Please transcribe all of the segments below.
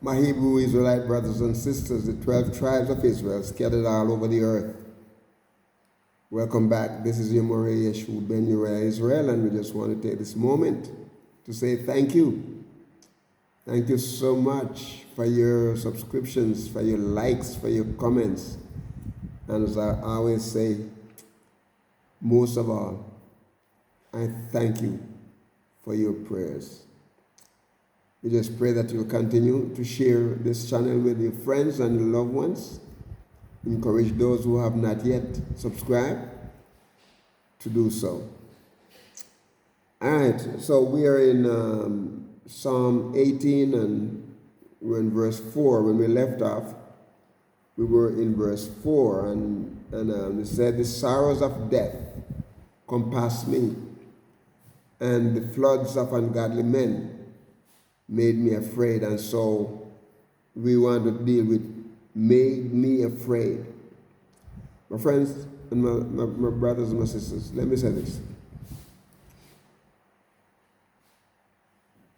My Hebrew Israelite brothers and sisters, the 12 tribes of Israel scattered all over the earth. Welcome back. This is your Moriah Yeshua Ben Uriah Israel, and we just want to take this moment to say thank you. Thank you so much for your subscriptions, for your likes, for your comments. And as I always say, most of all, I thank you for your prayers. We just pray that you'll continue to share this channel with your friends and your loved ones. Encourage those who have not yet subscribed to do so. All right, so we are in Psalm 18 and we're in verse 4. When we left off, we were in verse 4 and it said, the sorrows of death compassed me, and the floods of ungodly men made me afraid. And so we want to deal with made me afraid. My friends and my brothers and my sisters, let me say this.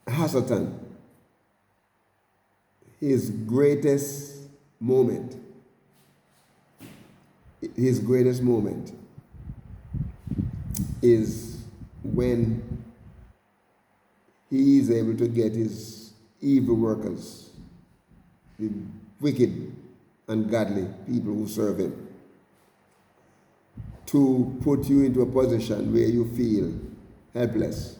Hasatan, his greatest moment is when he is able to get his evil workers, the wicked, ungodly people who serve him, to put you into a position where you feel helpless.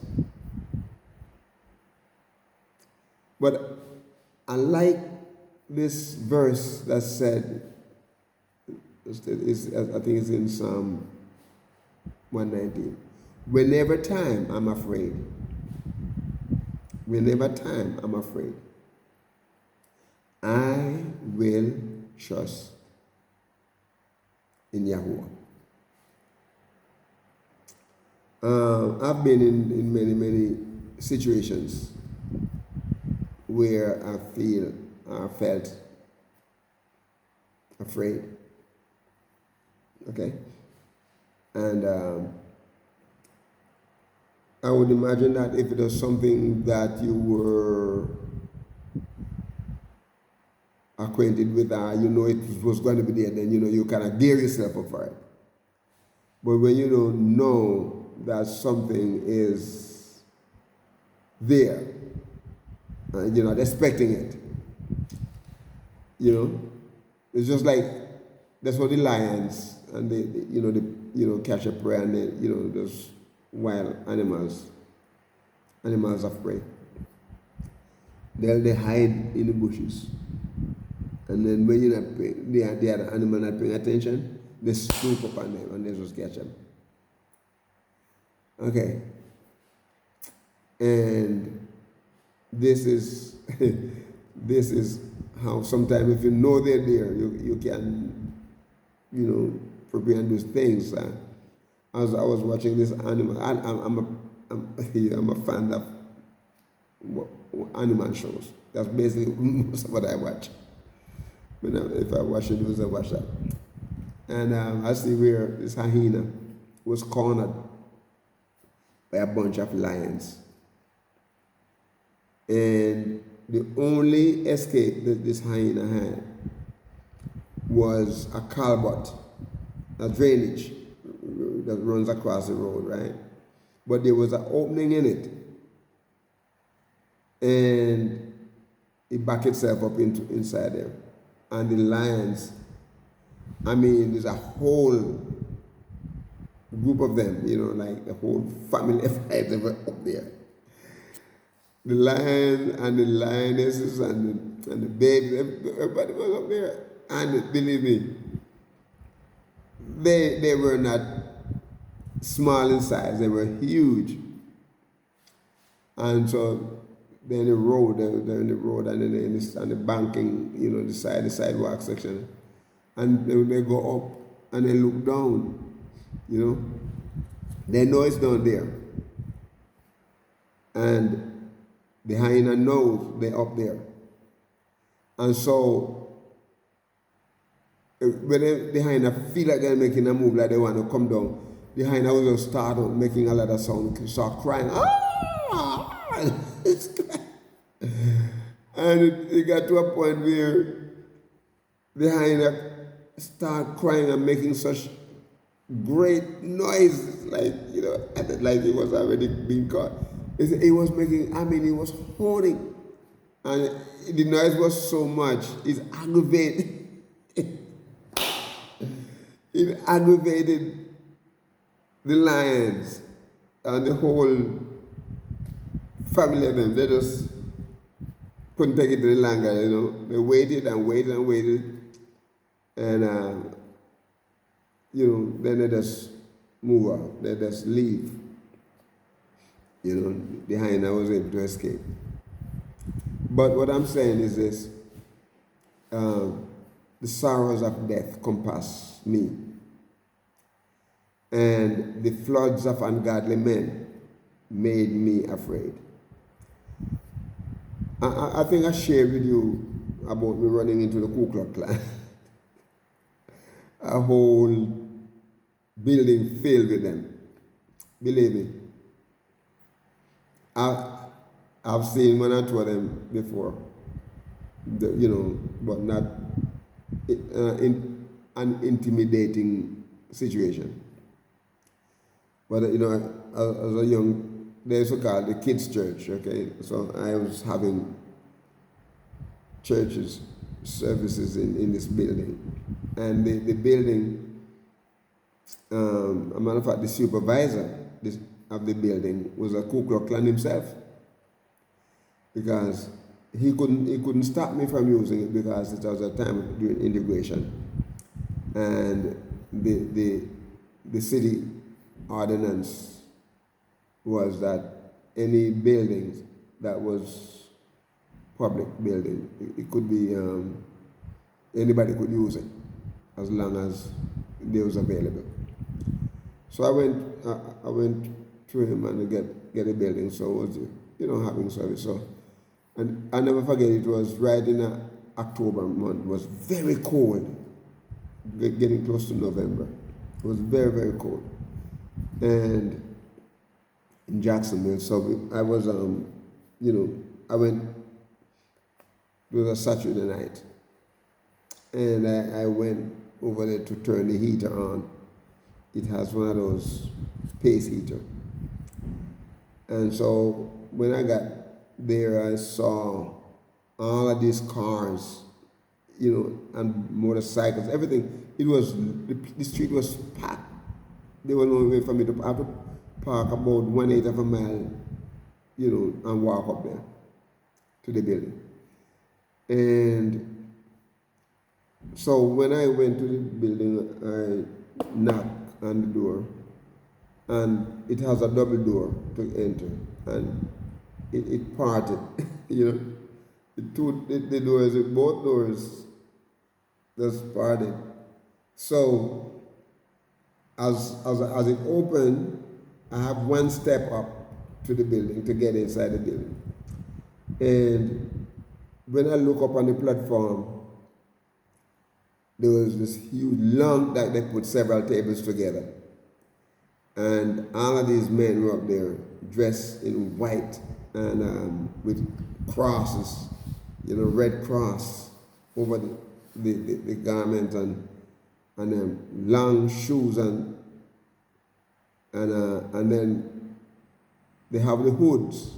But unlike this verse that said, I think it's in Psalm 119, whenever time I'm afraid, I will trust in Yahuwah. I've been in many situations where I felt afraid. Okay? And I would imagine that if it was something that you were acquainted with, you know it was going to be there, then you kind of gear yourself up for it. But when you don't know that something is there, and you're not expecting it, it's just like that's what the lions and they catch a prey, and they those wild animals of prey. They hide in the bushes. And then when you're not paying, the other animal not paying attention, they swoop up on them and they just catch them. Okay. And this is how sometimes if you know they're there, you can, prepare and do things. As I was watching this animal, I'm a fan of animal shows. That's basically most of what I watch. If I watch it, I watch that. And I see where this hyena was cornered by a bunch of lions. And the only escape that this hyena had was a culvert, a drainage that runs across the road, right? But there was an opening in it. And it backed itself up inside there. And the lions, there's a whole group of them, like the whole family of lions were up there. The lion and the lionesses and the babies, everybody was up there. And believe me, they were not small in size, they were huge. And so they're in the road, and then on the banking, the sidewalk section. And they go up and they look down, They know it's down there. And the hyena knows they're up there. And so when the hyena feel like they're making a move, like they want to come down, the hyena will just start making a lot of sound, start crying. And it got to a point where the hyena started crying and making such great noises, like, like he was already being caught. He was making, he was holding. And the noise was so much, it aggravated, it aggravated the lions and the whole family of them. They just couldn't take it any longer, They waited and waited and waited. And, then they just move out. They just leave. The hyena was able to escape. But what I'm saying is this. The sorrows of death compass me. And the floods of ungodly men made me afraid. I think I shared with you about me running into the Ku Klux Klan. A whole building filled with them. Believe me. I've seen one or two of them before, but not in an intimidating situation. But, as a young, they used to call it the kids' church, okay? So I was having churches, services in this building. And the building, a matter of fact, the supervisor of the building was a Ku Klux Klan himself. Because he couldn't stop me from using it because it was a time during integration. And the city ordinance was that any buildings that was public building, it could be, anybody could use it as long as it was available. So I went to him and get a building, so it was, having service. So, and I never forget, it was right in October month. It was very cold, getting close to November. It was very, very cold. And in Jacksonville, so I was, I went, it was a Saturday night. And I went over there to turn the heater on. It has one of those space heater. And so when I got there, I saw all of these cars, and motorcycles, everything. The street was packed. There was no way for me to have to park about 1/8 of a mile, and walk up there to the building. And so when I went to the building, I knocked on the door, and it has a double door to enter, and it parted, the doors, both doors just parted. So as it opened, I have one step up to the building to get inside the building. And when I look up on the platform, there was this huge long that they put several tables together. And all of these men were up there dressed in white and with crosses, red cross over the garment and long shoes and then they have the hoods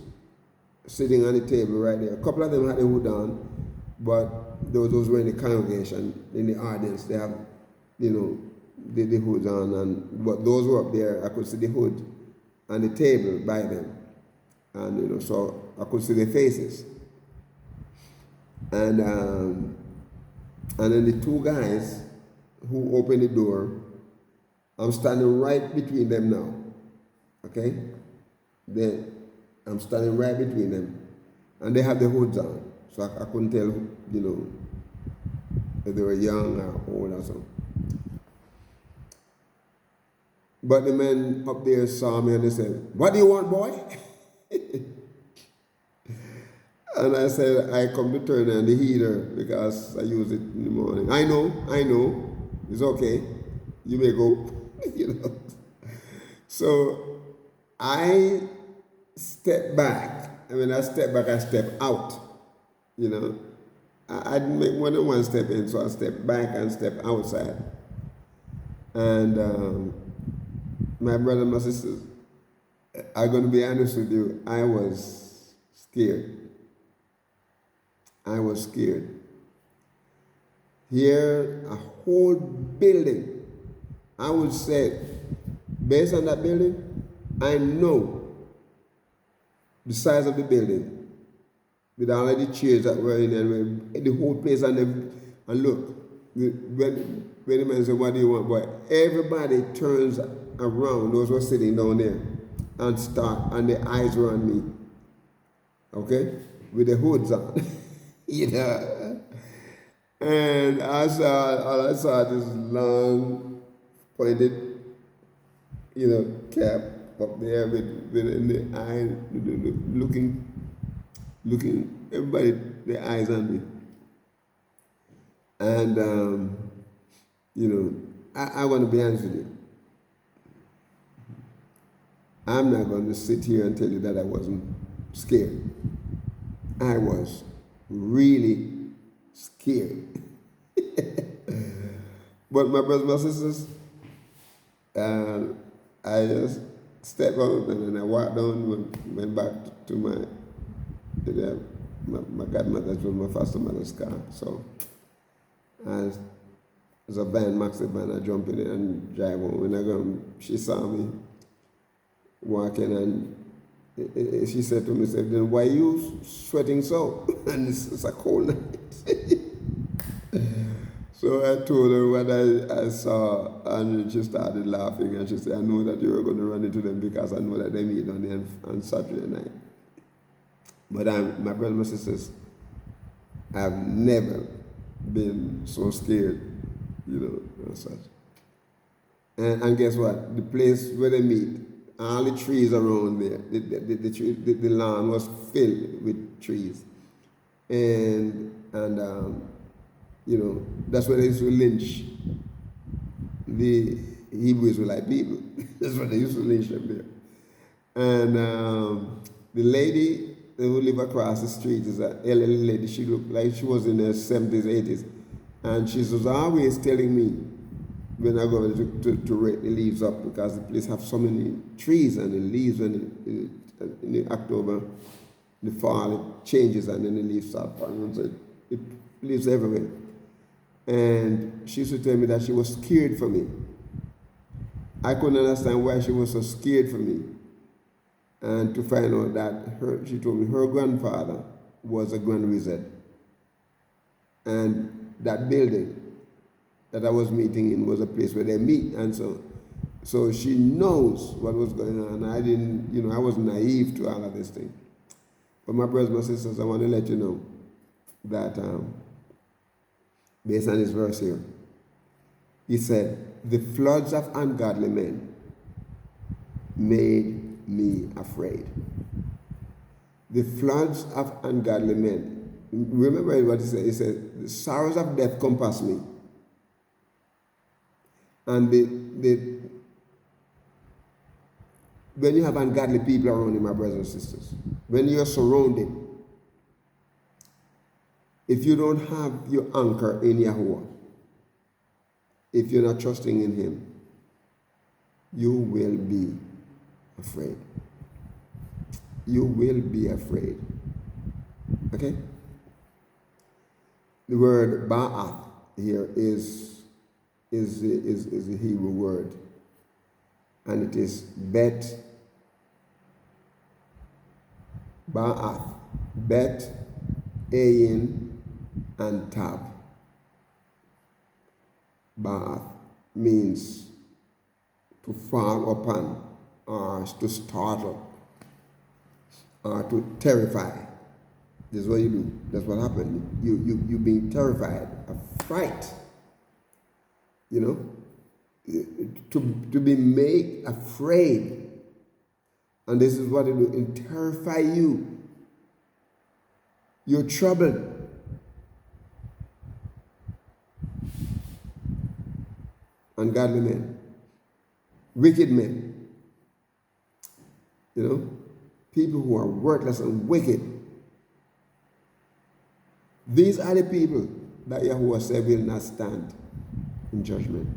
sitting on the table right there. A couple of them had the hood on, but those were in the congregation, in the audience. They have, the hoods on, but those were up there. I could see the hood and the table by them, and so I could see their faces. And then the two guys who opened the door, I'm standing right between them now. Okay, then I'm standing right between them, and they have the hoods on, so I couldn't tell, if they were young or old or something. But the men up there saw me and they said, "What do you want, boy?" And I said, "I come to turn on the heater because I use it in the morning." I know, it's okay. You may go, So I step back. And when I step back, I step out, you know. I didn't make more than one step in, so I stepped back and stepped outside. And my brother and my sisters, I'm going to be honest with you, I was scared. I was scared. Here, a whole building, I would say, based on that building, I know the size of the building with all of the chairs that were in there, the whole place, and look, when the man said, what do you want, boy? Everybody turns around, those who were sitting down there, and the eyes were on me, okay, with the hoods on, you know. And all I saw this long, pointed, you know, cap up there with the eye, looking, everybody, their eyes on me. And, you know, I want to be honest with you. I'm not going to sit here and tell you that I wasn't scared. I was really scared. But my brothers and sisters, I just stepped out and then I walked down, went back to my godmother's, was my foster mother's car. So as a van, maxi van, I jump in it and drive home. When I go, she saw me walking and she said to me, then why are you sweating so? And it's a cold night. So I told her what I saw, and she started laughing, and she said, I know that you were going to run into them because I know that they meet on Saturday night. But my brothers and my sisters, I've never been so scared, you know, and such. And guess what? The place where they meet, all the trees around there, the lawn was filled with trees. And you know, that's where they used to lynch the Hebrew Israelite people. That's where they used to lynch them there. And the lady who lived across the street is an elderly lady. She looked like she was in her 70s, 80s. And she was always telling me when I go to rake the leaves up, because the place have so many trees and the leaves, and in the October, the fall, it changes and then the leaves start falling. So it leaves everywhere. And she used to tell me that she was scared for me. I couldn't understand why she was so scared for me. And to find out that she told me her grandfather was a Grand Wizard. And that building that I was meeting in was a place where they meet. And so she knows what was going on. I didn't, you know, I was naive to all of this thing. But my brothers and sisters, I want to let you know that based on this verse here, he said, the floods of ungodly men made me afraid. The floods of ungodly men. Remember what he said? He said, the sorrows of death compass me. And when you have ungodly people around you, my brothers and sisters, when you're surrounded, if you don't have your anchor in Yahuwah, if you're not trusting in Him, you will be afraid. You will be afraid. Okay? The word ba'ath here is a Hebrew word, and it is bet ba'ath, bet, ayin, and tab. Ba'ath means to fall upon, or to startle, or to terrify. This is what you do. That's what happened. You being terrified, a fright. You know, to be made afraid. And this is what it will terrify you. You're troubled. Ungodly men, wicked men, you know, people who are worthless and wicked. These are the people that Yahuwah said will not stand in judgment.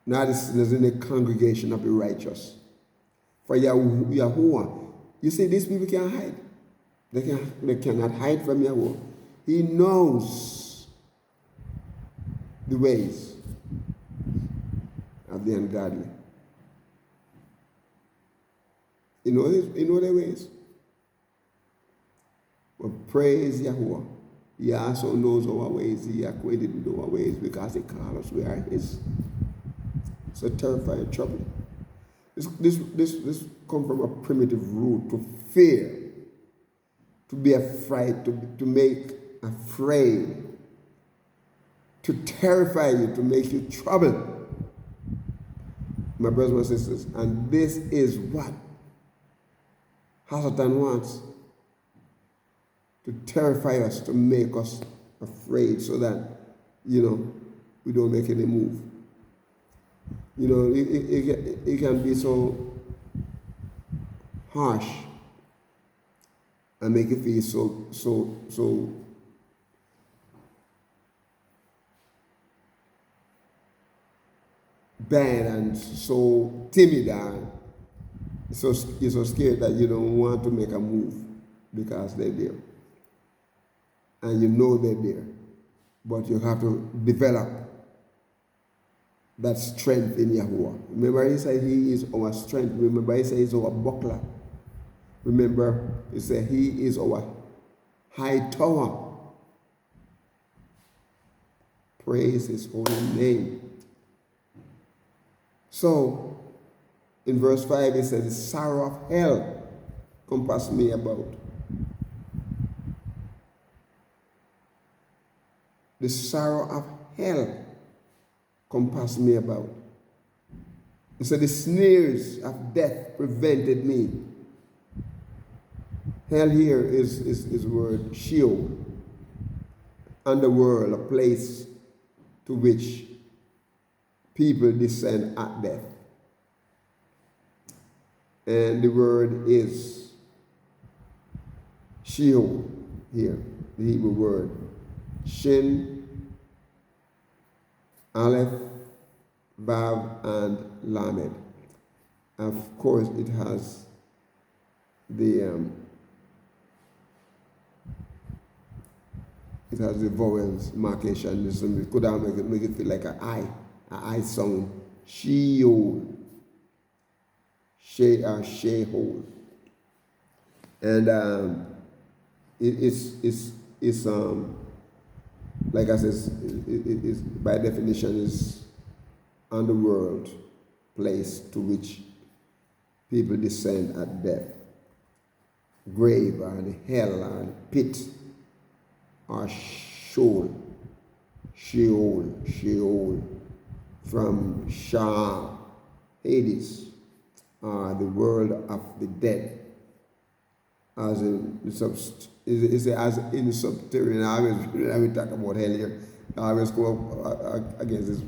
Not the sinners in the congregation of the righteous. For Yahuwah, you see, these people can't hide. They cannot hide from Yahuwah. He knows the ways of the ungodly. He knows their ways. But praise Yahuwah. He also knows our ways. He acquainted with our ways because He called us. We are His. It's a terrifying trouble. This comes from a primitive root to fear, to be afraid, to make afraid, to terrify you, to make you troubled. My brothers and sisters, and this is what Satan wants. To terrify us, to make us afraid so that, we don't make any move. It can be so harsh and make you feel so bad and so timid and you're so scared that you don't want to make a move because they're there. And you know they're there. But you have to develop that strength in Yahuwah. Remember, He said He is our strength. Remember, He said He's our buckler. Remember, He said He is our high tower. Praise His holy name. So, in verse 5, it says, the sorrow of hell compassed me about. The sorrow of hell compassed me about. It said, the snares of death prevented me. Hell here is the word Sheol. Underworld, a place to which people descend at death. And the word is Sheol here, the Hebrew word. Shin, Aleph, Vav, and Lamed. Of course, it has the vowels markation. It could make it feel like an I sound. Sheol, Sheol, and it's like I said, it by definition is underworld place to which people descend at death. Grave and hell and pit or Sheol, from Shah, Hades, the world of the dead. As in the subterranean. I always talk about hell here. I always come up against this,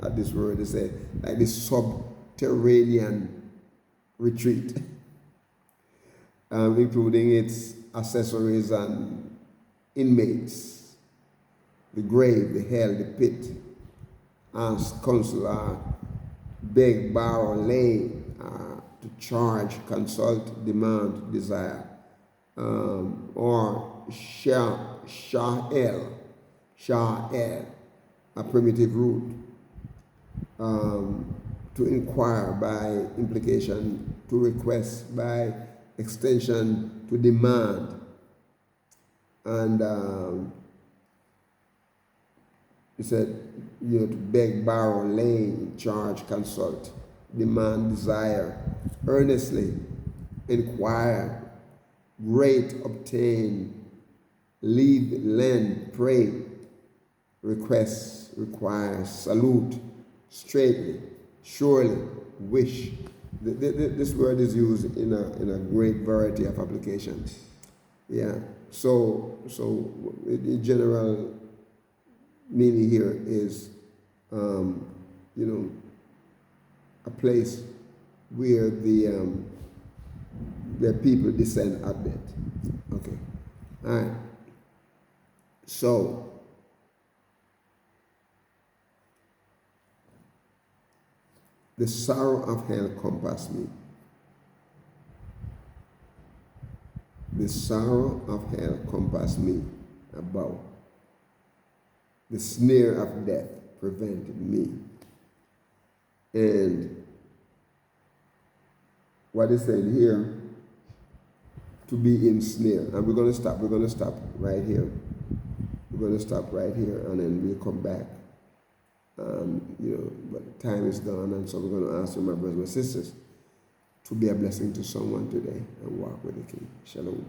at this word. They say like this subterranean retreat, including its accessories and inmates, the grave, the hell, the pit, ask, counsel, beg, borrow, lay, to charge, consult, demand, desire, or sha'el, a primitive root, to inquire, by implication, to request, by extension, to demand, and he said, to beg, borrow, lay, charge, consult, demand, desire, earnestly, inquire, great, obtain, lead, lend, pray, request, require, salute, straightly, surely, wish. This word is used in a great variety of applications. Yeah. So the general meaning here is, a place where where people descend at death. Okay. All right. So, the sorrow of hell compassed me. The sorrow of hell compassed me about. The snare of death prevented me. And what is said here, to be ensnared. And we're going to stop right here. We're going to stop right here, and then we'll come back. But time is gone, and so we're going to ask you, my brothers and sisters, to be a blessing to someone today and walk with the King. Shalom.